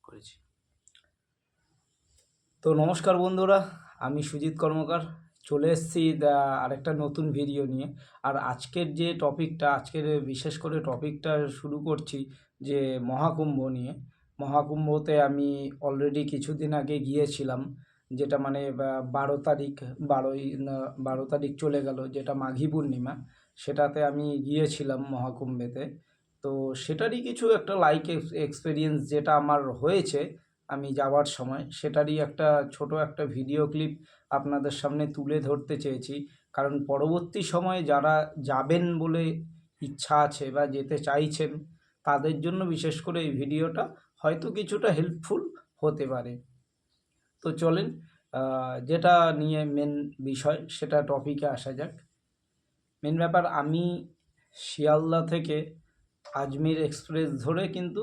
করেছি। তো নমস্কার বন্ধুরা, আমি সুজিত কর্মকার চলে এসেছি আরেকটা নতুন ভিডিও নিয়ে। আর আজকের বিশেষ করে টপিকটা শুরু করছি যে মহাকুম্ভ নিয়ে। মহাকুম্ভতে আমি অলরেডি কিছুদিন আগে গিয়েছিলাম, যেটা মানে 12 তারিখ, 12 তারিখ চলে গেল, যেটা মাঘী পূর্ণিমা। সেটাতে আমি গিয়েছিলাম মহাকুম্ভেতে। তো সেটারই কিছু একটা এক্সপিরিয়েন্স যেটা আমার হয়েছে আমি যাওয়ার সময়, সেটারই ছোট একটা ভিডিও ক্লিপ আপনাদের সামনে তুলে ধরতে চেয়েছি। কারণ পরবর্তী সময়ে যারা যাবেন বলে ইচ্ছা আছে বা যেতে চাইছেন, তাদের জন্য বিশেষ করে এই ভিডিওটা হয়তো কিছুটা হেল্পফুল হতে পারে। তো চলেন, যেটা নিয়ে মেন বিষয় সেটা টপিকে আসা যাক। মেন ব্যাপার, আমি শিয়ালদা থেকে আজমির এক্সপ্রেস ধরে কিন্তু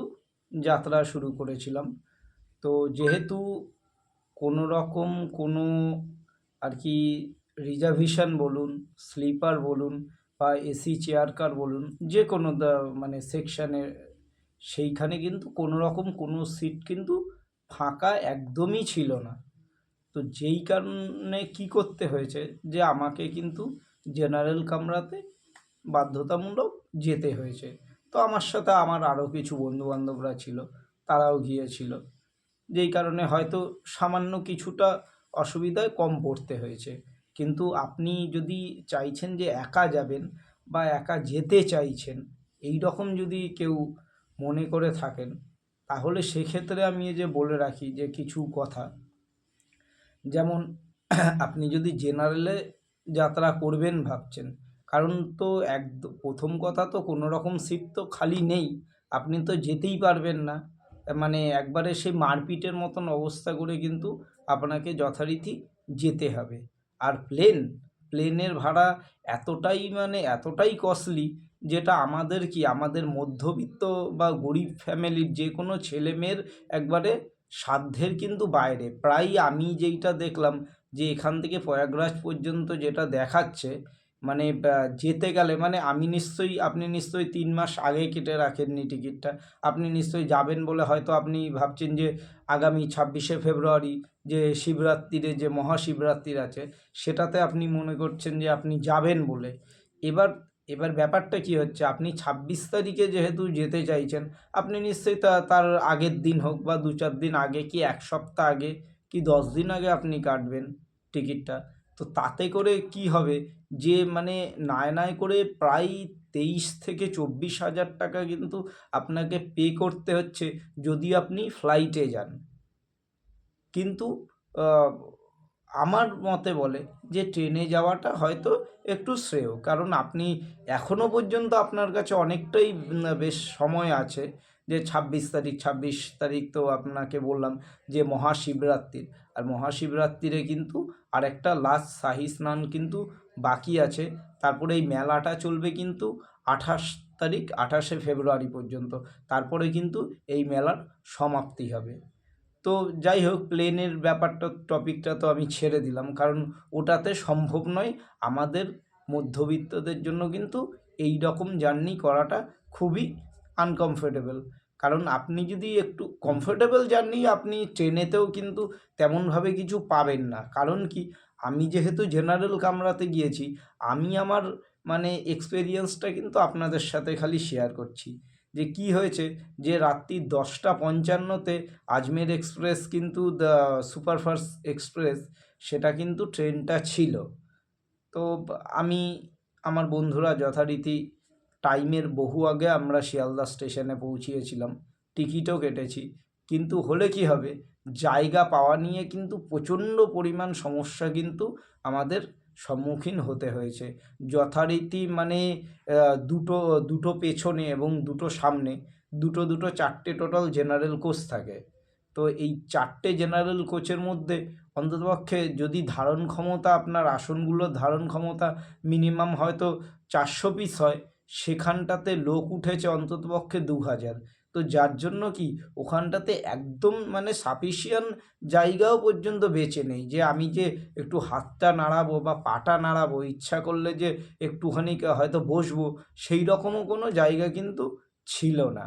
যাত্রা শুরু করেছিলাম। তো যেহেতু কোনো রকম কোনো আর কি রিজার্ভেশন বলুন, স্লিপার বলুন বা এসি চেয়ার কার বলুন, যে কোনো মানে সেকশানে, সেইখানে কিন্তু কোনো রকম কোনো সিট কিন্তু ফাঁকা একদমই ছিল না। তো যেই কারণে কি করতে হয়েছে যে আমাকে কিন্তু জেনারেল কামরাতে বাধ্যতামূলক যেতে হয়েছে। তো আমার সাথে আমার আরও কিছু বন্ধুবান্ধবরা ছিল, তারাও গিয়েছিল, যেই কারণে হয়তো সামান্য কিছুটা অসুবিধায় কম পড়তে হয়েছে। কিন্তু আপনি যদি চাইছেন যে একা যাবেন বা একা যেতে চাইছেন, এই রকম যদি কেউ মনে করে থাকেন, তাহলে সেক্ষেত্রে আমি এই যে বলে রাখি যে কিছু কথা। যেমন আপনি যদি জেনারেলে যাত্রা করবেন ভাবছেন, কারণ তো প্রথম কথা তো কোনো রকম সিট তো খালি নেই, আপনি তো যেতেই পারবেন না। মানে একবারে সেই মারপিটের মতন অবস্থা করে কিন্তু আপনাকে যথারীতি যেতে হবে। আর প্লেনের ভাড়া এতটাই কস্টলি, যেটা আমাদের মধ্যবিত্ত বা গরিব ফ্যামিলির যে কোনো ছেলে মেয়ের একবারে সাধ্যের কিন্তু বাইরে। প্রায় আমি যেইটা দেখলাম যে এখান থেকে প্রয়াগরাজ পর্যন্ত যেটা দেখাচ্ছে, মানে যেতে গেলে মানে আপনি নিশ্চয়ই 3 মাস আগে কেটে রাখেননি টিকিটটা। আপনি নিশ্চয়ই যাবেন বলে হয়তো আপনি ভাবছেন যে আগামী 26শে ফেব্রুয়ারি যে শিবরাত্রিরে যে মহাশিবরাত্রি আছে, সেটাতে আপনি মনে করছেন যে আপনি যাবেন বলে। এবার এবার ব্যাপারটা কি হচ্ছে, আপনি 26 তারিখে যেহেতু যেতে চাইছেন, আপনি নিশ্চয়ই তার আগের দিন হোক বা 2-4 দিন আগে, কি 1 সপ্তাহ আগে, কি 10 দিন আগে আপনি কাটবেন টিকিটটা। তো তাতে করে কি হবে যে মানে নাই করে প্রায় 23 থেকে 24 হাজার টাকা কিন্তু আপনাকে পে করতে হচ্ছে যদি আপনি ফ্লাইটে যান। কিন্তু আহ, আমার মতে বলে যে ট্রেনে যাওয়াটা হয়তো একটু শ্রেয়, কারণ আপনি এখনও পর্যন্ত আপনার কাছে অনেকটাই বেশ সময় আছে। যে 26 তারিখ তো আপনাকে বললাম যে মহাশিবরাত্রির, আর মহাশিবরাত্রিরে কিন্তু আরেকটা লাস্ট শাহী স্নান কিন্তু বাকি আছে। তারপরে এই মেলাটা চলবে কিন্তু 28 তারিখ, 28শে ফেব্রুয়ারি পর্যন্ত। তারপরে কিন্তু এই মেলার সমাপ্তি হবে। তো যাই হোক, প্লেনের টপিকটা তো আমি ছেড়ে দিলাম, কারণ ওটাতে সম্ভব নয়। আমাদের মধ্যবিত্তদের জন্য কিন্তু এই রকম জার্নি করাটা খুবই আনকমফোর্টেবল। কারণ আপনি যদি একটু কমফোর্টেবল জার্নি, আপনি ট্রেনেতেও কিন্তু তেমনভাবে কিছু পাবেন না। কারণ কি, আমি যেহেতু জেনারেল কামরাতে গিয়েছি, আমি আমার মানে এক্সপেরিয়েন্সটা কিন্তু আপনাদের সাথে খালি শেয়ার করছি। যে কি হয়েছে, যে রাত্রি 10টা 55-তে আজমের এক্সপ্রেস কিন্তু দ্য সুপারফাস্ট এক্সপ্রেস, সেটা কিন্তু ট্রেনটা ছিল। তো আমি আমার বন্ধুরা যথারীতি টাইমের বহু আগে আমরা শিয়ালদা স্টেশনে পৌঁছিয়েছিলাম, টিকিটও কেটেছি। কিন্তু হলে কি হবে, জায়গা পাওয়া নিয়ে কিন্তু প্রচণ্ড পরিমাণ সমস্যা কিন্তু আমাদের সম্মুখীন হতে হয়েছে। যথারীতি মানে দুটো দুটো পেছনে এবং দুটো সামনে, দুটো 4টে টোটাল জেনারেল কোচ থাকে। তো এই 4টে জেনারেল কোচের মধ্যে অন্ততপক্ষে যদি ধারণ ক্ষমতা, আপনার আসনগুলোর ধারণ ক্ষমতা মিনিমাম হয়তো 400 পিস হয়, সেখানটাতে লোক উঠেছে অন্ততপক্ষে 2000। তো যার জন্য কি ওখানটাতে একদম মানে সাফিসিয়েন্ট জায়গাও পর্যন্ত বেঁচে নেই, যে আমি যে একটু হাতটা নাড়াবো বা পাটা নাড়াবো, ইচ্ছা করলে যে একটুখানি হয়তো বসবো, সেই রকমও কোনো জায়গা কিন্তু ছিল না।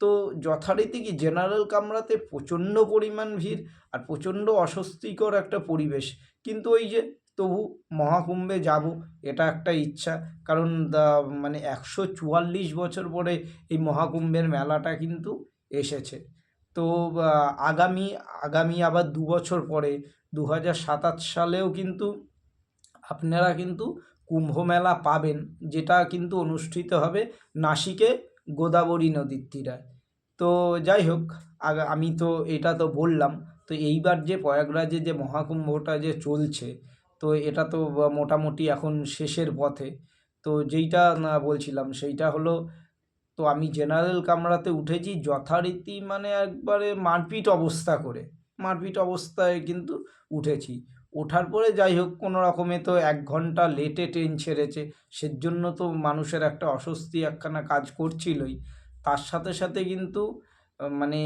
তো যথারীতি কি জেনারেল কামরাতে প্রচণ্ড পরিমাণ ভিড় আর প্রচণ্ড অস্বস্তিকর একটা পরিবেশ, কিন্তু ওই যে তবু মহাকুম্ভে যাব, এটা একটা ইচ্ছা। কারণ মানে 144 বছর পরে এই মহাকুম্ভের মেলাটা কিন্তু এসেছে। তো আগামী আগামী আবার 2 বছর পরে 2027 সালেও কিন্তু আপনারা কিন্তু কুম্ভ মেলা পাবেন, যেটা কিন্তু অনুষ্ঠিত হবে নাসিকে গোদাবরী নদীর তীরে। তো যাই হোক, আমি তো এটা তো বললাম। তো এইবার যে প্রয়াগরাজে যে মহাকুম্ভটা যে চলছে, তো এটা তো মোটামুটি এখন শেষের পথে। তো যেইটা বলছিলাম সেইটা হলো, তো আমি জেনারেল কামরাতে উঠেছি যথারীতি, মানে একবারে মারপিট অবস্থা করে, মারপিট অবস্থায় কিন্তু উঠেছি। ওঠার পরে যাই হোক কোনো রকমে তো 1 ঘন্টা লেটে ট্রেন ছেড়েছে, সেজন্য তো মানুষের একটা অস্বস্তি একখানা কাজ করছিলই। তার সাথে সাথে কিন্তু মানে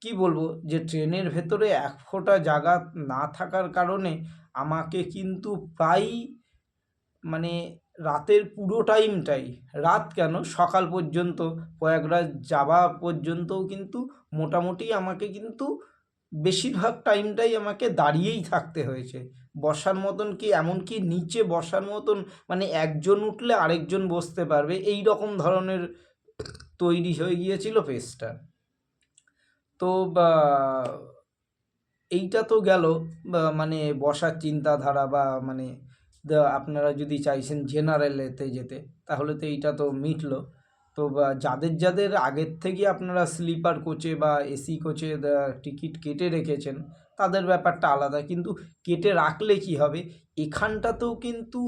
কি বলবো, যে ট্রেনের ভেতরে এক ফোঁটা জায়গা না থাকার কারণে আমাকে কিন্তু প্রায় মানে রাতের পুরো টাইমটাই, রাত কেন সকাল পর্যন্ত, প্রয়াগরাজ যাওয়া পর্যন্তও কিন্তু মোটামুটি আমাকে কিন্তু বেশিরভাগ টাইমটাই আমাকে দাঁড়িয়েই থাকতে হয়েছে। বসার মতন কি, এমনকি নিচে বসার মতন, মানে একজন উঠলে আরেকজন বসতে পারবে এই রকম ধরনের তৈরি হয়ে গিয়েছিল পেজটা। তো এইটা তো গেল মানে বসার চিন্তাধারা, বা মানে আপনারা যদি চাইছেন জেনারেলেতে যেতে, তাহলে তো এইটা তো মিটলো। তো যাদের যাদের আগের থেকে আপনারা স্লিপার কোচে বা এসি কোচে টিকিট কেটে রেখেছেন, তাদের ব্যাপারটা আলাদা। কিন্তু কেটে রাখলে কি হবে, এখানটাতেও কিন্তু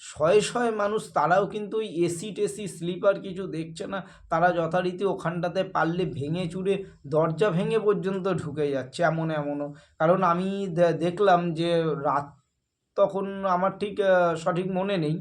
শয়ে শয়ে মানুষ, তারাও কিন্তু ওই এসি টেসি স্লিপার কিছু দেখছে না, তারা যথারীতি ওখানটাতে পারলে ভেঙে চুরে দরজা ভেঙে পর্যন্ত ঢুকে যাচ্ছে, এমনও। কারণ আমি দেখলাম যে রাত তখন, আমার ঠিক সঠিক মনে নেই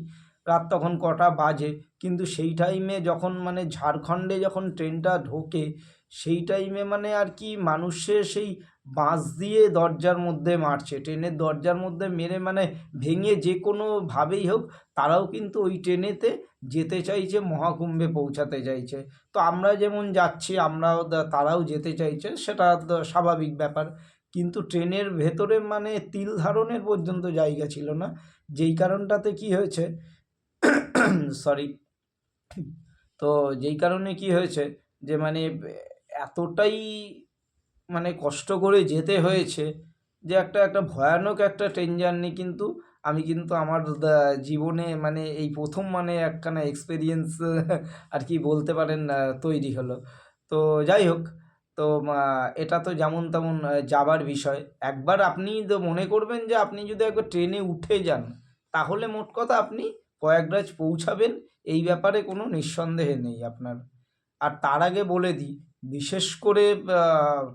রাত তখন কটা বাজে, কিন্তু সেই টাইমে যখন মানে ঝাড়খণ্ডে যখন ট্রেনটা ঢোকে, সেই টাইমে মানে আর কি মানুষের সেই বাঁশ দিয়ে দরজার মধ্যে মারছে, ট্রেনের দরজার মধ্যে মেরে, মানে ভেঙে যে কোনোভাবেই হোক তারাও কিন্তু ওই ট্রেনেতে যেতে চাইছে, মহাকুম্ভে পৌঁছাতে চাইছে। তো আমরা যেমন যাচ্ছি, আমরাও তারাও যেতে চাইছে, সেটা স্বাভাবিক ব্যাপার। কিন্তু ট্রেনের ভেতরে মানে তিল ধারণের পর্যন্ত জায়গা ছিল না, যেই কারণটাতে কি হয়েছে সরি, তো যেই কারণে কি হয়েছে যে মানে এতটাই মানে কষ্ট করে যেতে হয়েছে, যে একটা ভয়ানক একটা ট্রেন জার্নি কিন্তু আমি কিন্তু আমার জীবনে মানে এই প্রথম মানে একখানা এক্সপিরিয়েন্স আর কি বলতে পারেন তৈরি হলো। তো যাই হোক, তো এটা তো যেমন তেমন যাবার বিষয়। একবার আপনি তো মনে করবেন যে আপনি যদি একবার ট্রেনে উঠে যান, তাহলে মোট কথা আপনি প্রয়াগরাজ পৌঁছাবেন, এই ব্যাপারে কোনো নিঃসন্দেহে নেই আপনার। আর তার আগে বলে দিই, বিশেষ করে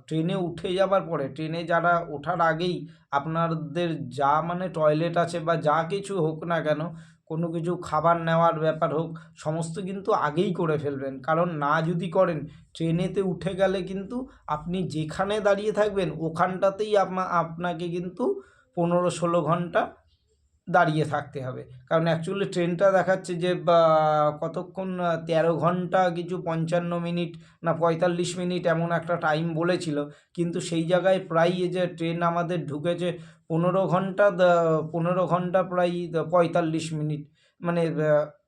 ট্রেনে উঠে যাবার পরে, ট্রেনে যারা ওঠার আগেই আপনাদের যা মানে টয়লেট আছে বা যা কিছু হোক না কেন, কোনো কিছু খাবার নেওয়ার ব্যাপার হোক, সমস্ত কিন্তু আগেই করে ফেলবেন। কারণ না যদি করেন, ট্রেনেতে উঠে গেলে কিন্তু আপনি যেখানে দাঁড়িয়ে থাকবেন ওখানটাতেই আপনাকে কিন্তু 15-16 ঘন্টা দাঁড়িয়ে থাকতে হবে। কারণ অ্যাকচুয়ালি ট্রেনটা দেখাচ্ছে যে কতক্ষণ, 13 ঘন্টা কিছু 55 মিনিট না 45 মিনিট এমন একটা টাইম বলেছিল, কিন্তু সেই জায়গায় প্রায় এই যে ট্রেন আমাদের ঢুকেছে 15 ঘন্টা, 15 ঘন্টা প্রায় 45 মিনিট, মানে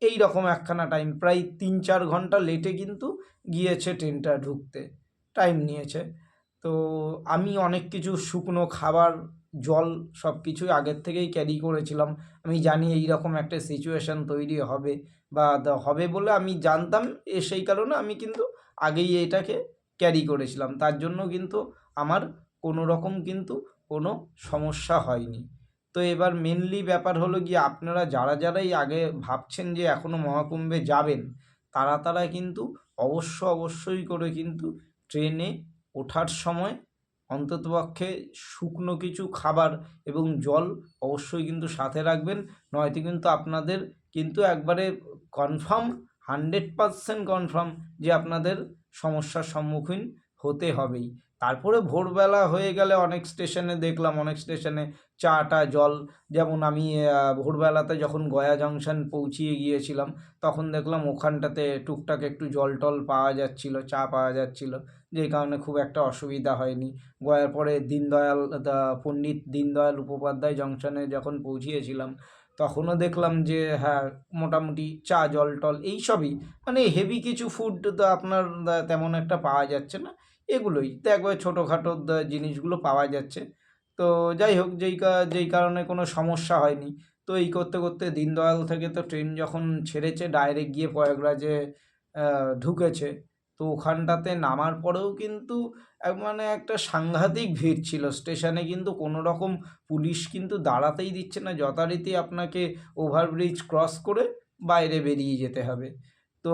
এই রকম একখানা টাইম, প্রায় 3-4 ঘন্টা লেটে কিন্তু গিয়েছে ট্রেনটা ঢুকতে, টাইম নিয়েছে। তো আমি অনেক কিছু শুকনো খাবার, জল সব কিছুই আগের থেকেই ক্যারি করেছিলাম। আমি জানি এই রকম একটা সিচুয়েশান তৈরি হবে, বা হবে বলে আমি জানতাম, সেই কারণে আমি কিন্তু আগেই এটাকে ক্যারি করেছিলাম। তার জন্য কিন্তু আমার কোনো রকম কিন্তু কোনো সমস্যা হয়নি। তো এবার মেনলি ব্যাপার হলো গিয়ে, আপনারা যারাই আগে ভাবছেন যে এখনও মহাকুম্ভে যাবেন, তারা কিন্তু অবশ্যই করে কিন্তু ট্রেনে ওঠার সময় অন্ততপক্ষে শুকনো কিছু খাবার এবং জল অবশ্যই কিন্তু সাথে রাখবেন। নয়তো কিন্তু আপনাদের কিন্তু একবারে কনফার্ম, 100% কনফার্ম যে আপনাদের সমস্যার সম্মুখীন হতে হবেই। তারপরে ভোরবেলা হয়ে গেলে অনেক স্টেশনে দেখলাম, অনেক স্টেশনে চা জল, যেমন আমি ভোরবেলাতে যখন গয়া জংশন পৌঁছিয়ে গিয়েছিলাম তখন দেখলাম ওখানটাতে টুকটাক একটু জল টল পাওয়া যাচ্ছিল, চা পাওয়া যাচ্ছিল, যেই কারণে খুব একটা অসুবিধা হয়নি। গয়ার পরে পণ্ডিত দীনদয়াল উপাধ্যায় জংশনে যখন পৌঁছিয়েছিলাম তখনও দেখলাম যে হ্যাঁ, মোটামুটি চা জল টল এইসবই, মানে হেভি কিছু ফুড তো আপনার তেমন একটা পাওয়া যাচ্ছে না, এগুলোই তো একবারে ছোটোখাটো জিনিসগুলো পাওয়া যাচ্ছে। তো যাই হোক, যেই কারণে কোনো সমস্যা হয়নি। তো এই করতে করতে দীনদয়াল থেকে তো ট্রেন যখন ছেড়েছে ডাইরেক্ট গিয়ে প্রয়াগরাজে ঢুকেছে, তো ওখানটাতে নামার পরেও কিন্তু মানে একটা সাংঘাতিক ভিড় ছিল স্টেশনে, কিন্তু কোনো রকম পুলিশ কিন্তু দাঁড়াতেই দিচ্ছে না, যথারীতি আপনাকে ওভারব্রিজ ক্রস করে বাইরে বেরিয়ে যেতে হবে। তো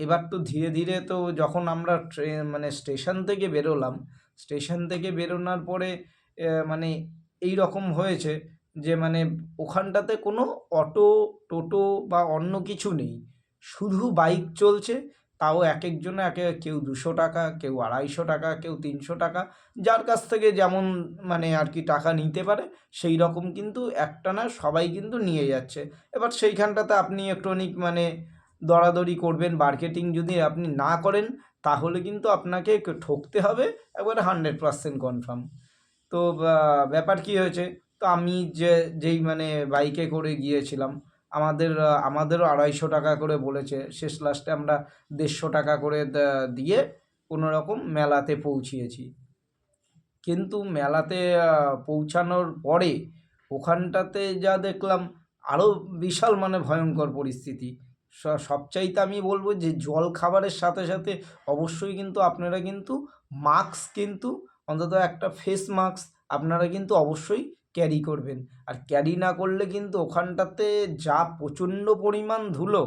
এবার তো ধীরে ধীরে তো যখন আমরা মানে স্টেশন থেকে বেরোলাম, স্টেশন থেকে বেরোনোর পরে মানে এই রকম হয়েছে যে মানে ওখানটাতে কোনো অটো টোটো বা অন্য কিছু নেই, শুধু বাইক চলছে। তাও এক একজনে কেউ 200 টাকা, কেউ 250 টাকা, কেউ 300 টাকা, যার কাছ থেকে যেমন মানে আর কি টাকা নিতে পারে সেই রকম কিন্তু একটানা সবাই কিন্তু নিয়ে যাচ্ছে। এবার সেইখানটাতে আপনি একটুখানি মানে দরাদরি করবেন, মার্কেটিং যদি আপনি না করেন তাহলে কিন্তু আপনাকে ঠকতে হবে, একবারে 100% কনফার্ম। তো ব্যাপার কি হয়েছে, তো আমি যেই মানে বাইকে করে গিয়েছিলাম, আমাদেরও 250 টাকা করে বলেছে, শেষ লাস্টে আমরা 150 টাকা করে দিয়ে কোনো রকম মেলাতে পৌঁছিয়েছি। কিন্তু মেলাতে পৌঁছানোর পরে ওখানটাতে যা দেখলাম আরও বিশাল মানে ভয়ঙ্কর পরিস্থিতি। সবচাইতে আমি বলবো যে জল খাবারের সাথে সাথে অবশ্যই কিন্তু আপনারা কিন্তু মাস্ক, কিন্তু অন্তত একটা ফেস মাস্ক আপনারা কিন্তু অবশ্যই ক্যারি করবেন। আর ক্যারি না করলে কিন্তু ওখানটাতে যা প্রচণ্ড পরিমাণ ধুলো,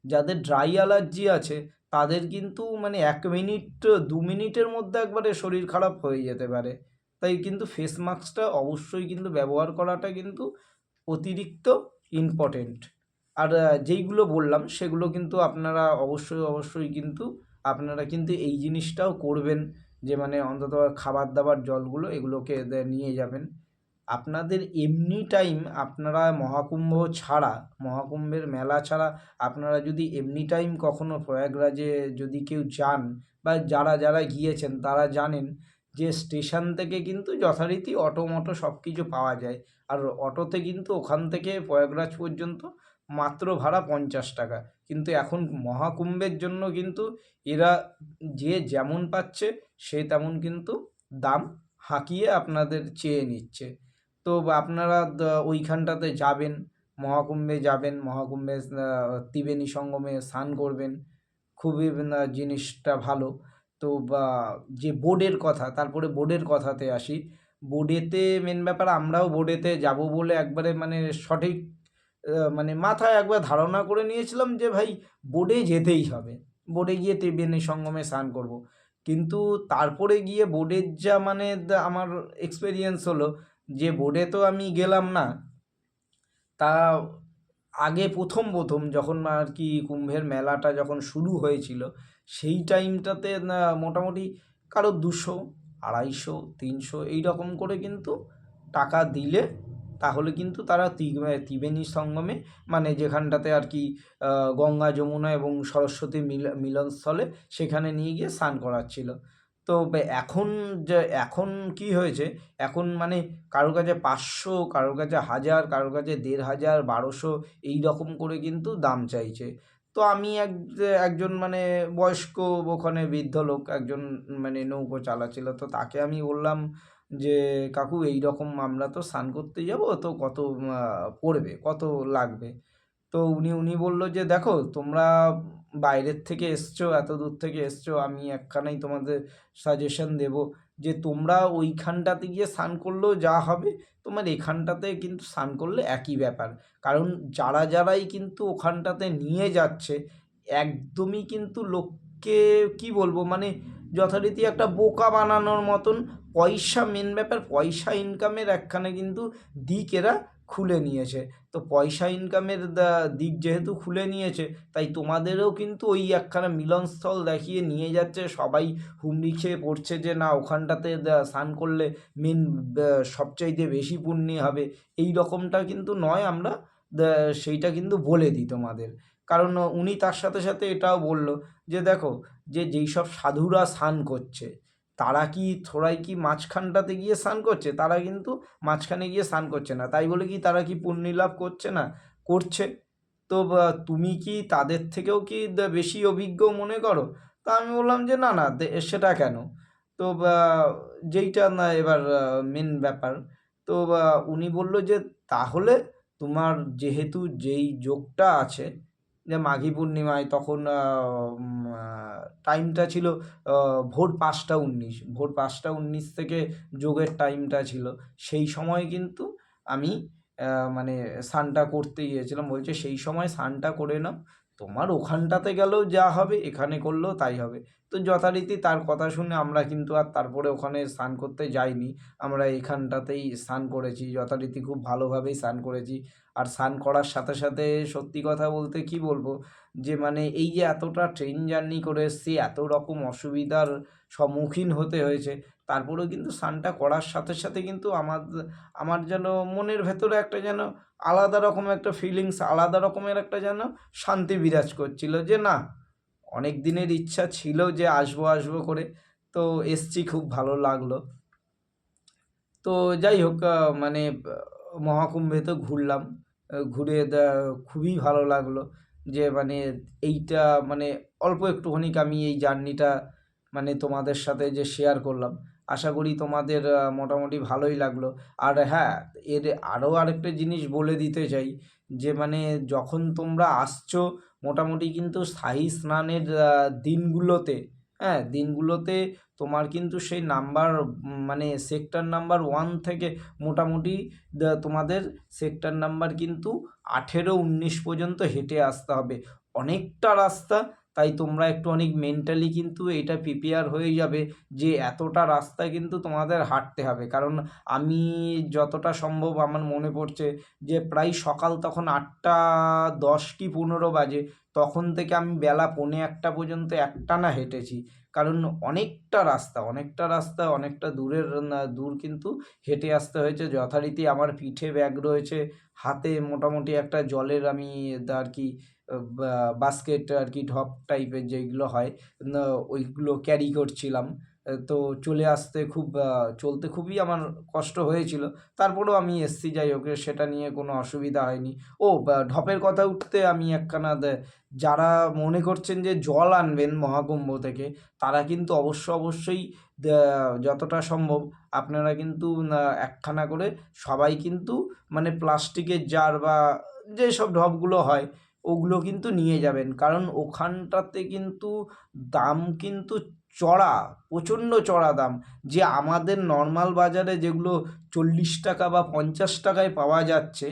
যাদের ড্রাই অ্যালার্জি আছে তাদের কিন্তু মানে 1 মিনিট 2 মিনিটের মধ্যে একবারে শরীর খারাপ হয়ে যেতে পারে। তাই কিন্তু ফেস মাস্কটা অবশ্যই কিন্তু ব্যবহার করাটা কিন্তু অতিরিক্ত ইম্পর্টেন্ট। আর যেইগুলো বললাম সেগুলো কিন্তু আপনারা অবশ্যই কিন্তু আপনারা কিন্তু এই জিনিসটাও করবেন, যে মানে অন্তত খাবার দাবার জলগুলো এগুলোকে নিয়ে যাবেন। আপনাদের এমনি টাইম আপনারা মহাকুম্ভের মেলা ছাড়া আপনারা যদি এমনি টাইম কখনো প্রয়াগরাজে যদি কেউ যান, বা যারা গিয়েছেন তারা জানেন যে স্টেশন থেকে কিন্তু যথারীতি অটো মটো সব কিছু পাওয়া যায়। আর অটোতে কিন্তু ওখান থেকে প্রয়াগরাজ পর্যন্ত মাত্র ভাড়া 50 টাকা। কিন্তু এখন মহাকুম্ভের জন্য কিন্তু এরা যে যেমন পাচ্ছে সে তেমন কিন্তু দাম হাঁকিয়ে আপনাদের চেয়ে নিচ্ছে। তো আপনারা ওইখানটাতে যাবেন, মহাকুম্ভে যাবেন, মহাকুম্ভে ত্রিবেণী সঙ্গমে স্নান করবেন, খুবই জিনিসটা ভালো। তো যে বোর্ডের কথা, তারপরে বোর্ডের কথাতে আসি। বোর্ডেতে মেন ব্যাপার, আমরাও বোর্ডেতে যাব বলে একবারে মানে সঠিক মানে মাথায় একবার ধারণা করে নিয়েছিলাম যে ভাই বোর্ডে যেতেই হবে, বোর্ডে গিয়ে ত্রিবেণী সঙ্গমে স্নান করব। কিন্তু তারপরে গিয়ে বোর্ডের যা মানে আমার এক্সপেরিয়েন্স হলো যে বোর্ডে তো আমি গেলাম না, তা আগে প্রথম যখন আর কি কুম্ভের মেলাটা যখন শুরু হয়েছিল সেই টাইমটাতে মোটামুটি কারো 200, 250, 300 এই রকম করে কিন্তু টাকা দিলে তাহলে কিন্তু তারা ত্রিবেণী সঙ্গমে, মানে যেখানটাতে আর কি গঙ্গা যমুনা এবং সরস্বতী মিলনস্থলে সেখানে নিয়ে গিয়ে স্নান করাচ্ছিল। তো এখন কি হয়েছে, এখন মানে কারোর কাছে 500, কারোর কাছে 1000, কারোর কাছে 1500, 1200 এই রকম করে কিন্তু দাম চাইছে। তো আমি একজন মানে বয়স্ক ওখানে বৃদ্ধ লোক একজন মানে নৌকো চালাচ্ছিল, তো তাকে আমি বললাম যে কাকু এই রকম আমরা তো স্নান করতে যাব, তো কত পড়বে, কত লাগবে? তো উনি বলল যে দেখো তোমরা বাইরের থেকে এসছো, এত দূর থেকে এসছো, আমি একখানাই তোমাদের সাজেশন দেব যে তোমরা ওইখানটাতে গিয়ে স্নান করলেও যা হবে, তোমার এখানটাতে কিন্তু স্নান করলে একই ব্যাপার। কারণ যারাই কিন্তু ওখানটাতে নিয়ে যাচ্ছে একদমই কিন্তু লোককে কি বলবো মানে যথারীতি একটা বোকা বানানোর মতন, পয়সা মেন ব্যাপার, পয়সা ইনকামের একখানে কিন্তু দিক এরা খুলে নিয়েছে। তো তো পয়সা ইনকামের দিক যেহেতু খুলে নিয়েছে, তাই তোমাদেরও কিন্তু ওই একখানা মিলনস্থল দেখিয়ে নিয়ে যাচ্ছে। সবাই হুমড়ি খেয়ে পড়ছে যে না, ওখানটাতে স্নান করলে মেন সবচাইতে বেশি পুণ্যি হবে। এই রকমটা কিন্তু নয়, আমরা সেইটা কিন্তু বলে দিই তোমাদের। কারণ উনি তার সাথে সাথে এটাও বলল যে দেখো, যে যেই সব সাধুরা স্নান করছে, তারা কি থোড়াই কি মাঝখানটাতে গিয়ে স্নান করছে? তারা কিন্তু মাঝখানে গিয়ে স্নান করছে না। তাই বলে কি তারা কি পুণ্যি লাভ করছে না? করছে। তো তুমি কি তাদের থেকেও কি বেশি অভিজ্ঞ মনে করো? তা আমি বললাম যে না না, সেটা কেন? তো যেইটা না এবার মেন ব্যাপার, তো উনি বলল যে তাহলে তোমার যেহেতু যেই যোগটা আছে, যে মাঘী পূর্ণিমায় তখন টাইমটা ছিল ভোর ৫টা ১৯, ভোর ৫টা ১৯ থেকে যোগের টাইমটা ছিল। সেই সময় কিন্তু আমি মানে স্নানটা করতে গিয়েছিলাম। বলছে সেই সময় স্নানটা করে নাও, তোমার ওখানটাতে গেলেও যা হবে এখানে করলেও তাই হবে। তো যথারীতি তার কথা শুনে আমরা কিন্তু আর তারপরে ওখানে স্নান করতে যাইনি। আমরা এখানটাতেই স্নান করেছি, যথারীতি খুব ভালোভাবেই স্নান করেছি। আর স্নান করার সাথে সাথে সত্যি কথা বলতে কি বলবো, যে মানে এই যে এতটা ট্রেন জার্নি করে এসেছি, এত রকম অসুবিধার সম্মুখীন হতে হয়েছে, তারপরেও কিন্তু স্নানটা করার সাথে সাথে কিন্তু আমার যেন মনের ভেতরে একটা যেন আলাদা রকম একটা ফিলিংস, আলাদা রকমের একটা যেন শান্তি বিরাজ করছিল, যে না, অনেক দিনের ইচ্ছা ছিল যে আসবো আসবো করে, তো এসছি, খুব ভালো লাগলো। তো যাই হোক, মানে মহাকুম্ভে তো ঘুরলাম, ঘুরে খুবই ভালো লাগলো। যে মানে এইটা মানে অল্প একটুখানি আমি এই জার্নিটা মানে তোমাদের সাথে যে শেয়ার করলাম, আশা করি তোমাদের মোটামুটি ভালোই লাগলো। আর হ্যাঁ, এর আরও আরেকটা জিনিস বলে দিতে চাই, যে মানে যখন তোমরা আসছো, মোটামুটি কিন্তু শাহী স্নানের দিনগুলোতে, হ্যাঁ দিনগুলোতে তোমার কিন্তু সেই নাম্বার মানে সেক্টর নাম্বার 1 থেকে মোটামুটি তোমাদের সেক্টর নাম্বার কিন্তু 18-19 পর্যন্ত হেঁটে আসতে হবে। অনেকটা রাস্তা, তাই তোমরা একটু অনেক মেন্টালি কিন্তু এটা প্রিপেয়ার হয়ে যাবে যে এতটা রাস্তা কিন্তু তোমাদের হাঁটতে হবে। কারণ আমি যতটা সম্ভব আমার মনে পড়ছে যে প্রায় সকাল তখন 8টা 10 কি 15 বাজে, তখন থেকে আমি বেলা 1:45 পর্যন্ত একটানা হেঁটেছি। কারণ অনেকটা রাস্তা অনেকটা দূর কিন্তু হেঁটে আসতে হয়েছে। যথারীতি আমার পিঠে ব্যাগ রয়েছে, হাতে মোটামুটি একটা জলের আমি আর কি বাস্কেট আর কি, ঢপ টাইপের যেইগুলো হয়, ওইগুলো ক্যারি করছিলাম। তো চলে আসতে চলতে খুবই আমার কষ্ট হয়েছিল। তারপরেও আমি এসছি, যাই হোক, সেটা নিয়ে কোনো অসুবিধা হয়নি। ঢপের কথা উঠতে আমি একখানা যারা মনে করছেন যে জল আনবেন মহাকুম্ভ থেকে, তারা কিন্তু অবশ্যই যতটা সম্ভব আপনারা কিন্তু একখানা করে সবাই কিন্তু মানে প্লাস্টিকের জার বা যেসব ঢপগুলো হয় ওগুলো কিন্তু নিয়ে যাবেন। কারণ ওখানটাতে কিন্তু দাম কিন্তু চড়া, প্রচণ্ড চড়া দাম। যে আমাদের নর্মাল বাজারে যেগুলো 40 টাকা বা 50 টাকায় পাওয়া যাচ্ছে,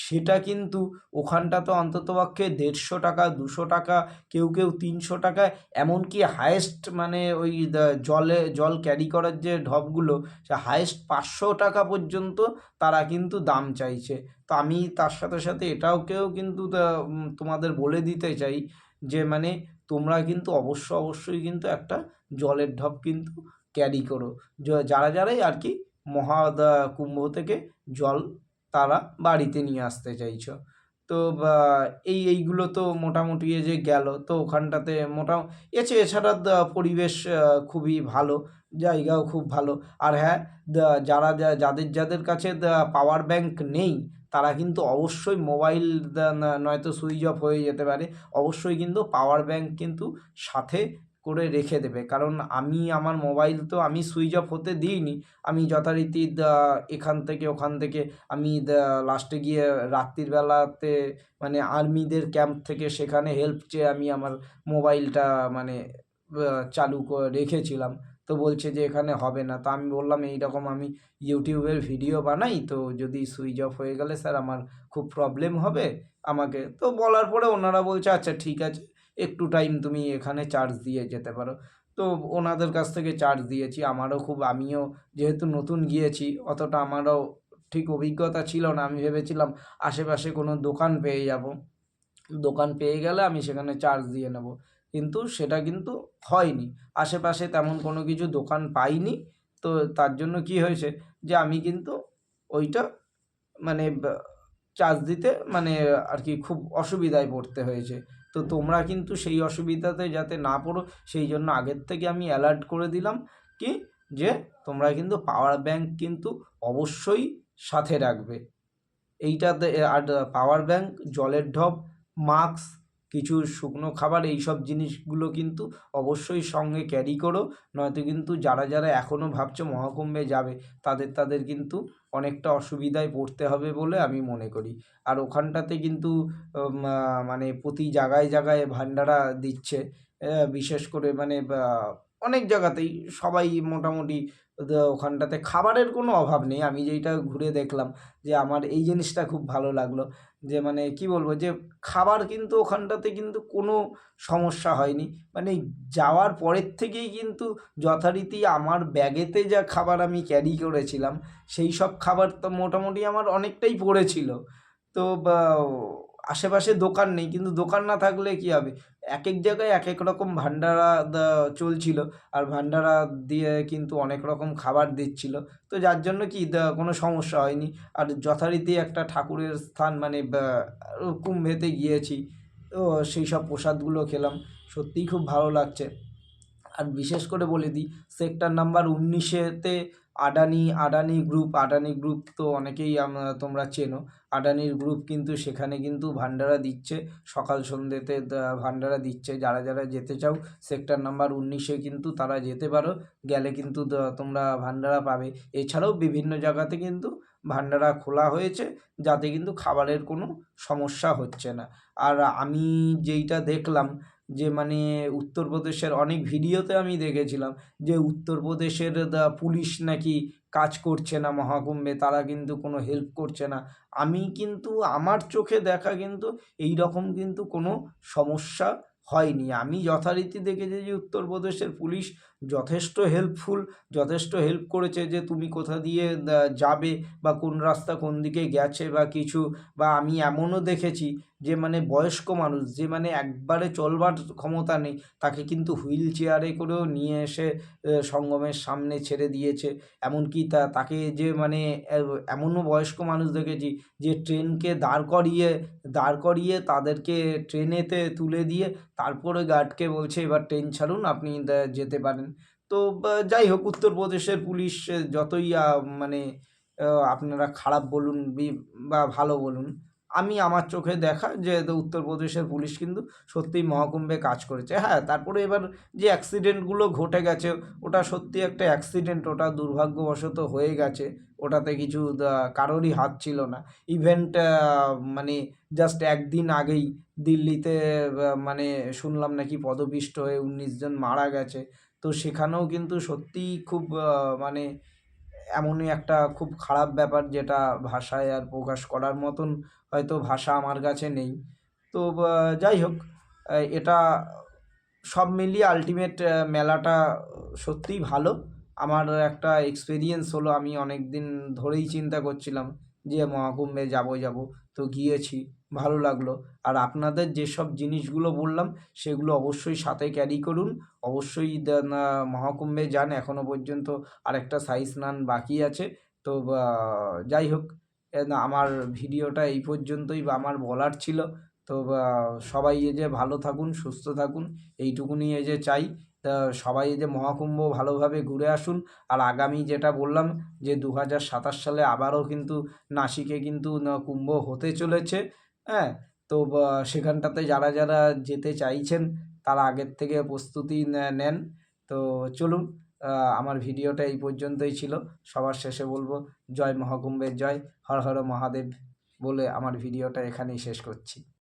সেটা কিন্তু ওখানটা তো অন্ততপক্ষে 150 টাকা, 200 টাকা, কেউ 300 টাকায়, এমনকি হায়েস্ট মানে ওই জল ক্যারি করার যে ঢপগুলো, সে হায়েস্ট 500 টাকা পর্যন্ত তারা কিন্তু দাম চাইছে। তো আমি তার সাথে সাথে এটাকেও কিন্তু তোমাদের বলে দিতে চাই যে মানে তোমরা কিন্তু অবশ্যই কিন্তু একটা জলের ঢপ কিন্তু ক্যারি করো, যারাই আর কি কুম্ভ থেকে জল তারা বাড়িতে নিয়ে আসতে চাইছো। তো এইগুলো তো মোটামুটি এই যে গেল, তো ওখানটাতে এছাড়া পরিবেশ খুবই ভালো, জায়গাও খুব ভালো। আর হ্যাঁ, যাদের কাছে পাওয়ার ব্যাংক নেই, তারা কিন্তু অবশ্যই মোবাইল নয়তো সুইচ অফ হয়ে যেতে পারে, অবশ্যই কিন্তু পাওয়ার ব্যাংক কিন্তু সাথে করে রেখে দেবে। কারণ আমি আমার মোবাইল তো আমি সুইচ অফ হতে দিইনি, আমি যথারীতি এখান থেকে ওখান থেকে আমি লাস্টে গিয়ে রাত্রির বেলাতে মানে আর্মিদের ক্যাম্প থেকে সেখানে হেল্প চেয়ে আমি আমার মোবাইলটা মানে চালু করে রেখেছিলাম। তো বলছে যে এখানে হবে না। তো আমি বললাম এইরকম আমি ইউটিউবের ভিডিও বানাই, তো যদি সুইচ অফ হয়ে গেলে স্যার আমার খুব প্রবলেম হবে আমাকে। তো বলার পরে ওনারা বলছে আচ্ছা ঠিক আছে, একটু টাইম তুমি এখানে চার্জ দিয়ে যেতে পারো। তো ওনাদের কাছ থেকে চার্জ দিয়েছি। আমিও যেহেতু নতুন গিয়েছি, অতটা আমারও ঠিক অভিজ্ঞতা ছিল না। আমি ভেবেছিলাম আশেপাশে কোনো দোকান পেয়ে যাব। দোকান পেয়ে গেলে আমি সেখানে চার্জ দিয়ে নেব। কিন্তু সেটা কিন্তু হয়নি। আশেপাশে তেমন কোনো কিছু দোকান পাইনি। তো তার জন্য কি হয়েছে যে আমি কিন্তু ওইটা মানে চার্জ দিতে মানে আর কি খুব অসুবিধায় পড়তে হয়েছে। তো তোমরা কিন্তু সেই অসুবিধাতে যাতে না পড়ো সেই জন্য আগের থেকে আমি অ্যালার্ট করে দিলাম কি যে তোমরা কিন্তু পাওয়ার ব্যাংক কিন্তু অবশ্যই সাথে রাখবে। এইটাতে আর পাওয়ার ব্যাংক, জলের ঢপ, মাস্ক, কিছু শুকনো খাবার এইসব জিনিসগুলো কিন্তু অবশ্যই সঙ্গে ক্যারি করো। নয়তো কিন্তু যারা এখনও ভাবছো মহাকুম্ভে যাবে তাদের কিন্তু অনেকটা অসুবিধায় পড়তে হবে বলে আমি মনে করি। আর ওখানটাতে কিন্তু মানে প্রতি জায়গায় ভান্ডারা দিচ্ছে। বিশেষ করে মানে অনেক জায়গাতেই সবাই মোটামুটি ওখানটাতে খাবারের কোনো অভাব নেই। আমি যেইটা ঘুরে দেখলাম যে আমার এই জিনিসটা খুব ভালো লাগলো যে মানে কি বলবো যে খাবার কিন্তু ওখানটাতে কিন্তু কোনো সমস্যা হয়নি। মানে যাওয়ার পরের থেকেই কিন্তু যথারীতি আমার ব্যাগেতে যা খাবার আমি ক্যারি করেছিলাম সেই সব খাবার তো মোটামুটি আমার অনেকটাই পড়েছিল। তো আশেপাশে দোকান নেই, কিন্তু দোকান না থাকলে কী হবে, এক এক জায়গায় এক এক রকম ভান্ডারা চলছিল। আর ভান্ডারা দিয়ে কিন্তু অনেক রকম খাবার দিচ্ছিল। তো যার জন্য কি কোনো সমস্যা হয়নি। আর যথারীতি একটা ঠাকুরের স্থান মানে কুম্ভেতে গিয়েছি, তো সেই সব প্রসাদগুলো খেলাম, সত্যিই খুব ভালো লাগছে। আর বিশেষ করে বলে দিই, সেক্টর নাম্বার 19-এতে আদানি গ্রুপ তো অনেকেই তোমরা চেনো। আদানির গ্রুপ কিন্তু সেখানে কিন্তু ভান্ডারা দিচ্ছে, সকাল সন্ধ্যেতে ভান্ডারা দিচ্ছে। যারা যেতে চাও সেক্টর নাম্বার 19-এ কিন্তু তারা যেতে পারো, গেলে কিন্তু তোমরা ভান্ডারা পাবে। এছাড়াও বিভিন্ন জায়গাতে কিন্তু ভান্ডারা খোলা হয়েছে, যাতে কিন্তু খাবারের কোনো সমস্যা হচ্ছে না। আর আমি যেইটা দেখলাম যে মানে উত্তরপ্রদেশের অনেক ভিডিওতে আমি দেখেছিলাম যে উত্তরপ্রদেশের পুলিশ নাকি কাজ করছে না মহাকুম্ভে, তারা কিন্তু কোনো হেল্প করছে না। আমি কিন্তু আমার চোখে দেখা কিন্তু এই রকম কিন্তু কোনো সমস্যা হয়নি। আমি যথারীতি দেখেছি যে উত্তরপ্রদেশের পুলিশ যথেষ্ট হেল্প করেছে, যে তুমি কোথা দিয়ে যাবে বা কোন রাস্তা কোন দিকে গেছে বা কিছু। বা আমি এমনও দেখেছি যে মানে বয়স্ক মানুষ, যে মানে একবারে চলবার ক্ষমতা নেই, তাকে কিন্তু হুইল চেয়ারে করেও নিয়ে এসে সঙ্গমের সামনে ছেড়ে দিয়েছে। এমনকি তাকে যে মানে এমনও বয়স্ক মানুষ দেখেছি যে ট্রেনকে দাঁড় করিয়ে তাদেরকে ট্রেনেতে তুলে দিয়ে তারপরে গার্ডকে বলছে এবার ট্রেন ছাড়ুন, আপনি যেতে পারেন। তো যাই হোক, উত্তরপ্রদেশের পুলিশ যতই মানে আপনারা খারাপ বলুন বা ভালো বলুন, আমি আমার চোখে দেখা যে উত্তরপ্রদেশের পুলিশ কিন্তু সত্যিই মহাকুম্ভে কাজ করেছে। হ্যাঁ, তারপরে এবার যে অ্যাক্সিডেন্টগুলো ঘটে গেছে, ওটা সত্যি একটা অ্যাক্সিডেন্ট, ওটা দুর্ভাগ্যবশত হয়ে গেছে। ওটাতে কিছু কারোরই হাত ছিল না। ইভেন্ট মানে জাস্ট একদিন আগেই দিল্লিতে মানে শুনলাম নাকি পদপিষ্ট হয়ে 19 জন মারা গেছে। তো সেখানেও কিন্তু সত্যিই খুব মানে এমনই একটা খুব খারাপ ব্যাপার, যেটা ভাষায় আর প্রকাশ করার মতন হয়তো ভাষা আমার কাছে নেই। তো যাই হোক, এটা সব মিলিয়ে আল্টিমেট মেলাটা সত্যিই ভালো। আমার একটা এক্সপেরিয়েন্স হলো, আমি অনেক দিন ধরেই চিন্তা করছিলাম যে মহাকুম্ভে যাব। তো গিয়েছি, ভালো লাগলো। আর আপনাদের যেসব জিনিসগুলো বললাম সেগুলো অবশ্যই সাথে ক্যারি করুন। অবশ্যই মহাকুম্ভে যান, এখনও পর্যন্ত আরেকটা শাহী স্নান বাকি আছে। তো যাই হোক, আমার ভিডিওটা এই পর্যন্তই বা আমার বলার ছিল। তো সবাই যে ভালো থাকুন, সুস্থ থাকুন, এইটুকুনি যে চাই। তা সবাই যে মহাকুম্ভ ভালোভাবে ঘুরে আসুন। আর আগামী যেটা বললাম যে 2027 সালে আবারও কিন্তু নাসিকে কিন্তু কুম্ভ হতে চলেছে। হ্যাঁ, তো সেখানটাতে যারা যেতে চাইছেন তারা আগের থেকে প্রস্তুতি নেন। তো চলুন, আমার ভিডিওটা এই পর্যন্তই ছিল। সবার শেষে বলবো, জয় মহাকুম্ভের জয়, হর হর মহাদেব বলে আমার ভিডিওটা এখানেই শেষ করছি।